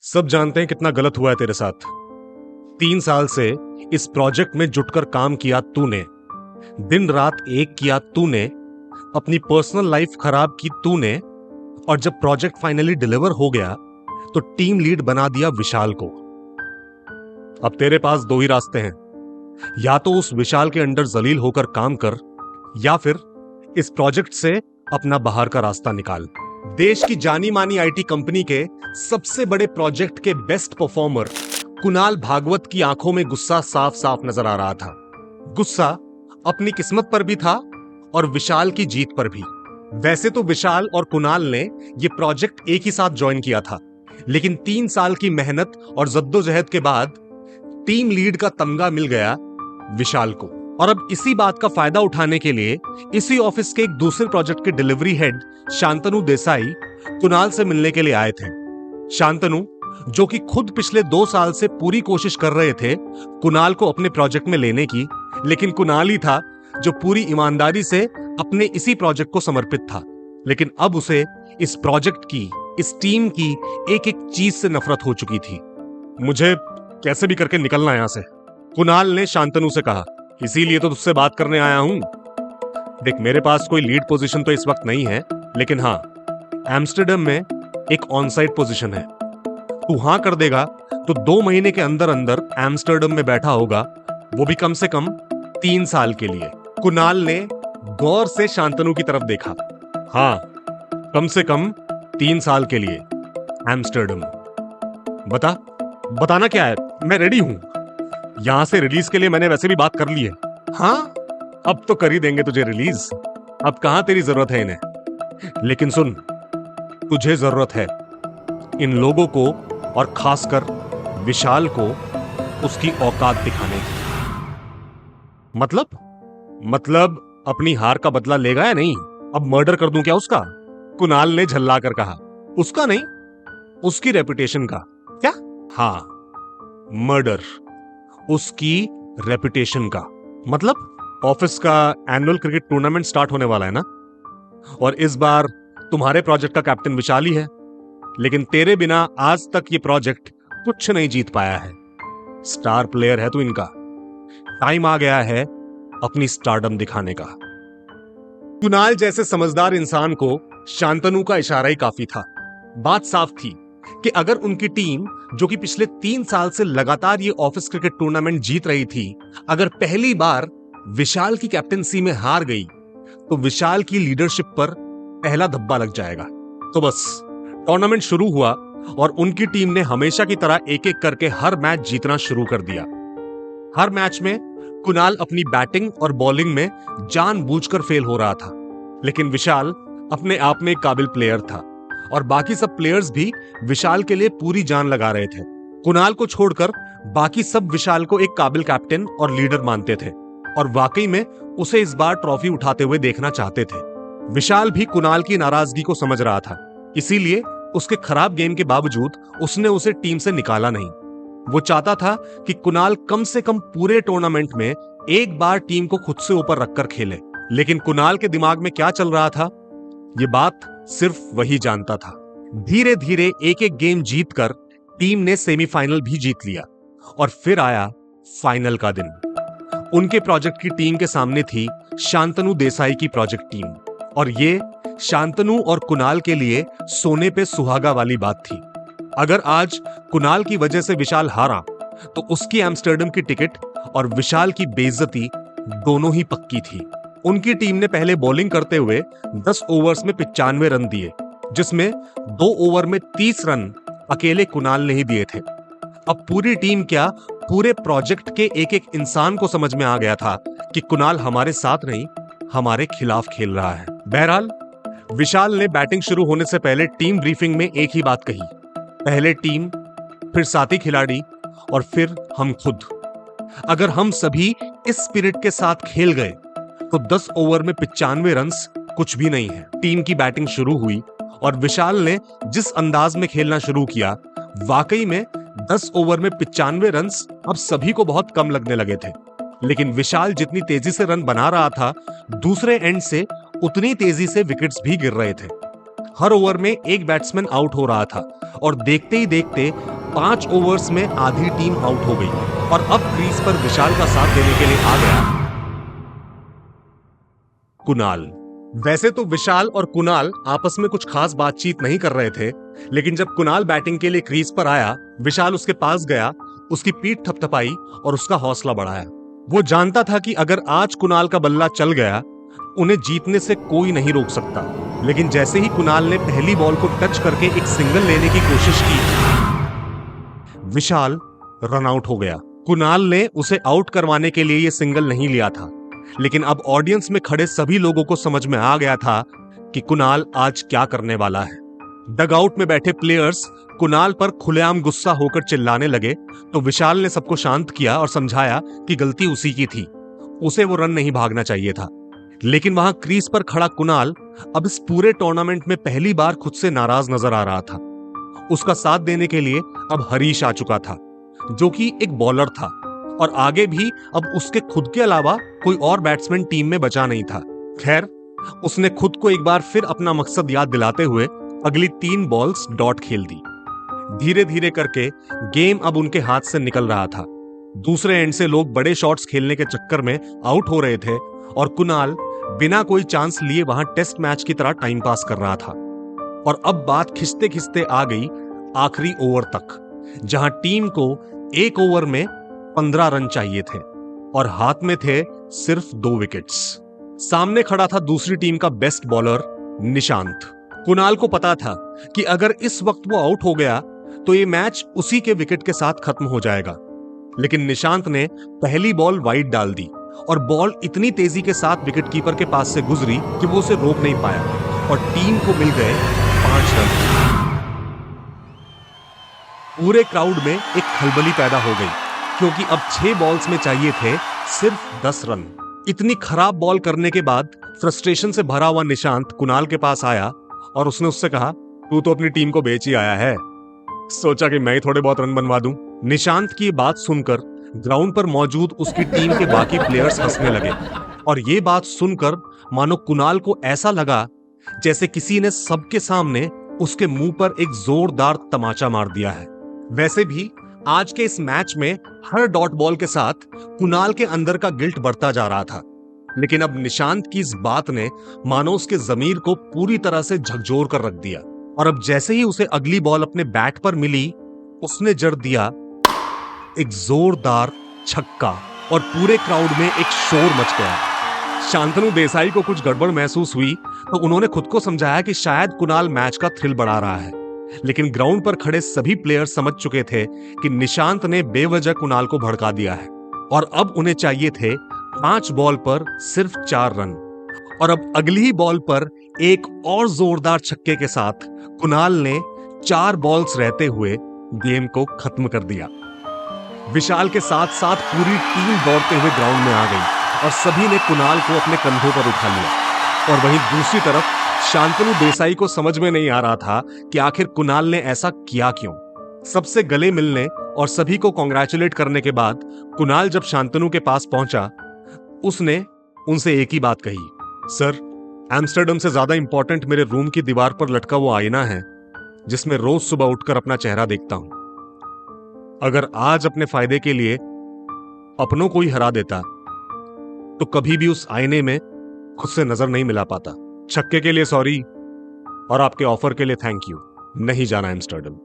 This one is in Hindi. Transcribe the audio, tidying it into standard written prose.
सब जानते हैं कितना गलत हुआ है तेरे साथ। 3 साल से इस प्रोजेक्ट में जुटकर काम किया तूने, दिन रात एक किया तूने, अपनी पर्सनल लाइफ खराब की तूने, और जब प्रोजेक्ट फाइनली डिलीवर हो गया तो टीम लीड बना दिया विशाल को। अब तेरे पास दो ही रास्ते हैं, या तो उस विशाल के अंडर जलील होकर काम कर, या फिर इस प्रोजेक्ट से अपना बाहर का रास्ता निकाल। देश की जानी मानी आईटी कंपनी के सबसे बड़े प्रोजेक्ट के बेस्ट परफॉर्मर कुणाल भागवत की आंखों में गुस्सा साफ साफ नजर आ रहा था। गुस्सा अपनी किस्मत पर भी था और विशाल की जीत पर भी। वैसे तो विशाल और कुणाल ने यह प्रोजेक्ट एक ही साथ ज्वाइन किया था, लेकिन 3 साल की मेहनत और जद्दोजहद के बाद टीम लीड का तमगा मिल गया विशाल को। और अब इसी बात का फायदा उठाने के लिए इसी ऑफिस के एक दूसरे प्रोजेक्ट के डिलीवरी हेड शांतनु देसाई कुणाल से मिलने के लिए आए थे। शांतनु, जो कि खुद पिछले 2 साल से पूरी कोशिश कर रहे थे कुणाल को अपने प्रोजेक्ट में लेने की, लेकिन कुणाल ही था जो पूरी ईमानदारी से अपने इसी प्रोजेक्ट को समर्पित था। लेकिन अब उसे इस प्रोजेक्ट की, इस टीम की एक एक चीज से नफरत हो चुकी थी। मुझे कैसे भी करके निकलना है यहां से, कुणाल ने शांतनु से कहा। इसीलिए तो तुझसे बात करने आया हूं। देख, मेरे पास कोई लीड पोजीशन तो इस वक्त नहीं है, लेकिन हां, एम्स्टर्डम में एक ऑन साइट पोजीशन है। तू हां कर देगा तो 2 महीने के अंदर अंदर एम्स्टर्डम में बैठा होगा, वो भी कम से कम 3 साल के लिए। कुणाल ने गौर से शांतनु की तरफ देखा। हां, कम से कम 3 साल के लिए एम्स्टर्डम। बताना क्या है, मैं रेडी हूं। यहां से रिलीज के लिए मैंने वैसे भी बात कर ली है। हाँ, अब तो कर ही देंगे तुझे रिलीज। अब कहां तेरी जरूरत है इन्हें, लेकिन सुन, तुझे जरूरत है इन लोगों को, और खासकर विशाल को, उसकी औकात दिखाने की। मतलब अपनी हार का बदला लेगा या नहीं? अब मर्डर कर दूं क्या उसका? कुणाल ने झल्ला कर कहा। उसका नहीं, उसकी रेपुटेशन का। क्या? हाँ, मर्डर, उसकी रेपुटेशन का। मतलब ऑफिस का एनुअल क्रिकेट टूर्नामेंट स्टार्ट होने वाला है ना, और इस बार तुम्हारे प्रोजेक्ट का कैप्टन विशाल ही है, लेकिन तेरे बिना आज तक ये प्रोजेक्ट कुछ नहीं जीत पाया है। स्टार प्लेयर है तू इनका। टाइम आ गया है अपनी स्टारडम दिखाने का। कुणाल जैसे समझदार इंसान को शांतनु का इशारा ही काफी था। बात साफ थी कि अगर उनकी टीम, जो कि पिछले 3 साल से लगातार ये ऑफिस क्रिकेट टूर्नामेंट जीत रही थी, अगर पहली बार विशाल की कैप्टनसी में हार गई तो विशाल की लीडरशिप पर पहला धब्बा लग जाएगा। तो बस टूर्नामेंट शुरू हुआ और उनकी टीम ने हमेशा की तरह एक एक करके हर मैच जीतना शुरू कर दिया। हर मैच में कुणाल अपनी बैटिंग और बॉलिंग में जानबूझकर फेल हो रहा था, लेकिन विशाल अपने आप में एक काबिल प्लेयर था और बाकी सब प्लेयर्स भी विशाल के लिए पूरी जान लगा रहे थे। कुणाल को छोड़कर बाकी सब विशाल को एक काबिल कैप्टन और लीडर मानते थे और वाकई में उसे इस बार ट्रॉफी उठाते हुए देखना चाहते थे। विशाल भी कुणाल की नाराजगी को समझ रहा था, इसीलिए उसके खराब गेम के बावजूद उसने उसे टीम से निकाला नहीं। वो चाहता था कि कुणाल कम से कम पूरे टूर्नामेंट में एक बार टीम को खुद से ऊपर रखकर खेले, लेकिन कुणाल के दिमाग में क्या चल रहा था, ये बात सिर्फ वही जानता था। धीरे धीरे एक एक गेम जीतकर टीम ने सेमीफाइनल भी जीत लिया और फिर आया फाइनल का दिन। उनके प्रोजेक्ट की टीम के सामने थी शांतनु देसाई की प्रोजेक्ट टीम, और ये शांतनु और कुणाल के लिए सोने पे सुहागा वाली बात थी। अगर आज कुणाल की वजह से विशाल हारा तो उसकी एम्स्टर्डम की टिकट और विशाल की बेइज्जती दोनों ही पक्की थी। उनकी टीम ने पहले बॉलिंग करते हुए 10 ओवर्स में 95 रन दिए, जिसमें 2 ओवर में 30 रन अकेले कुणाल ने ही दिए थे। अब पूरी टीम क्या, पूरे प्रोजेक्ट के एक एक इंसान को समझ में आ गया था कि कुणाल हमारे साथ नहीं, हमारे खिलाफ खेल रहा है। बहरहाल विशाल ने बैटिंग शुरू होने से पहले टीम ब्रीफिंग में एक ही बात कही, पहले टीम, फिर साथी खिलाड़ी और फिर हम खुद। अगर हम सभी इस स्पिरिट के साथ खेल गए तो 10 ओवर में 95 रन्स कुछ भी नहीं है। टीम की बैटिंग शुरू हुई और विशाल ने जिस अंदाज में खेलना शुरू किया, वाकई में 10 ओवर में 95 रन्स अब सभी को बहुत कम लगने लगे थे। लेकिन विशाल जितनी तेजी से रन बना रहा था, दूसरे एंड से उतनी तेजी से विकेट्स भी गिर रहे थे। हर ओवर में एक बैट्समैन आउट हो रहा था और देखते ही देखते 5 ओवर्स में आधी टीम आउट हो गई और अब क्रीज पर विशाल का साथ देने के लिए आ गया कुणाल। वैसे तो विशाल और कुणाल आपस में कुछ खास बातचीत नहीं कर रहे थे, लेकिन जब कुणाल बैटिंग के लिए क्रीज पर आया, विशाल उसके पास गया, उसकी पीठ थपथपाई और उसका हौसला बढ़ाया। वो जानता था कि अगर आज कुणाल का बल्ला चल गया, उन्हें जीतने से कोई नहीं रोक सकता। लेकिन जैसे ही कुणाल ने पहली बॉल को टच करके एक सिंगल लेने की कोशिश की, विशाल रन आउट हो गया। कुणाल ने उसे आउट करवाने के लिए यह सिंगल नहीं लिया था, लेकिन अब ऑडियंस में खड़े सभी लोगों को समझ में आ गया था कि कुणाल आज क्या करने वाला है। डगआउट में बैठे प्लेयर्स कुणाल पर खुलेआम गुस्सा होकर चिल्लाने लगे, तो विशाल ने सबको शांत किया और समझाया कि गलती उसी की थी, उसे वो रन नहीं भागना चाहिए था। लेकिन वहां क्रीज पर खड़ा कुणाल अब इस पूरे टूर्नामेंट में पहली बार खुद से नाराज नजर आ रहा था। उसका साथ देने के लिए अब हरीश आ चुका था, जो कि एक बॉलर था, और आगे भी अब उसके खुद के अलावा कोई और बैट्समैन टीम में बचा नहीं था। खैर, उसने खुद को एक बार फिर अपना मकसद याद दिलाते हुए अगली 3 बॉल्स डॉट खेल दी। धीरे धीरे करके गेम अब उनके हाथ से निकल रहा था। दूसरे एंड से लोग बड़े शॉट्स खेलने के चक्कर में आउट हो रहे थे और कुणाल बिना कोई चांस लिए वहां टेस्ट मैच की तरह टाइम पास कर रहा था। और अब बात खिंचते खिंचते आ गई आखिरी ओवर तक, जहां टीम को एक ओवर में 15 रन चाहिए थे और हाथ में थे सिर्फ 2 विकेट्स। सामने खड़ा था दूसरी टीम का बेस्ट बॉलर निशांत। कुणाल को पता था कि अगर इस वक्त वो आउट हो गया तो ये मैच उसी के विकेट के साथ खत्म हो जाएगा। लेकिन निशांत ने पहली बॉल वाइड डाल दी और बॉल इतनी तेजी के साथ विकेट कीपर के पास से गुजरी कि वो उसे रोक नहीं पाया और टीम को मिल गए 5 रन। पूरे क्राउड में एक खलबली पैदा हो गई, क्योंकि अब 6 बॉल्स में चाहिए थे सिर्फ 10 रन। इतनी खराब बॉल करने के बाद फ्रस्ट्रेशन से भरा हुआ निशांत कुणाल के पास आया और उसने उससे कहा, तू तो अपनी टीम को बेच ही आया है, सोचा कि मैं ही थोड़े बहुत रन बनवा दूं। निशांत की बात सुनकर ग्राउंड पर मौजूद उसकी टीम के बाकी प्लेयर्स हंसने लगे और ये बात सुनकर मानो कुणाल को ऐसा लगा जैसे किसी ने सबके सामने उसके मुंह पर एक जोरदार तमाचा मार दिया है। वैसे भी आज के इस मैच में हर डॉट बॉल के साथ कुणाल के अंदर का गिल्ट बढ़ता जा रहा था, लेकिन अब निशांत की इस बात ने मानो उसके जमीर को पूरी तरह से झकझोर कर रख दिया। और अब जैसे ही उसे अगली बॉल अपने बैट पर मिली, उसने जड़ दिया एक जोरदार छक्का और पूरे क्राउड में एक शोर मच गया। शांतनु देसाई को कुछ गड़बड़ महसूस हुई तो उन्होंने खुद को समझाया कि शायद कुणाल मैच का थ्रिल बढ़ा रहा है, लेकिन ग्राउंड पर खड़े सभी प्लेयर्स समझ चुके थे कि निशांत ने बेवजह कुणाल को भड़का दिया है और अब उन्हें चाहिए थे 5 बॉल पर सिर्फ 4 रन। और अब अगली ही बॉल पर एक और जोरदार छक्के के साथ कुणाल ने 4 बॉल्स रहते हुए गेम को खत्म कर दिया। विशाल के साथ साथ पूरी टीम दौड़ते हुए ग्राउंड में आ गई और सभी ने कुणाल को अपने कंधों पर उठा लिया। और वहीं दूसरी तरफ शांतनु देसाई को समझ में नहीं आ रहा था कि आखिर कुणाल ने ऐसा किया क्यों। सबसे गले मिलने और सभी को कॉन्ग्रेचुलेट करने के बाद कुणाल जब शांतनु के पास पहुंचा, उसने उनसे एक ही बात कही, सर, एम्स्टर्डम से ज्यादा इंपॉर्टेंट मेरे रूम की दीवार पर लटका वो आईना है जिसमें रोज सुबह उठकर अपना चेहरा देखता हूं। अगर आज अपने फायदे के लिए अपनों को ही हरा देता तो कभी भी उस आईने में खुद से नजर नहीं मिला पाता। छक्के के लिए सॉरी और आपके ऑफर के लिए थैंक यू। नहीं जाना एम्स्टर्डम।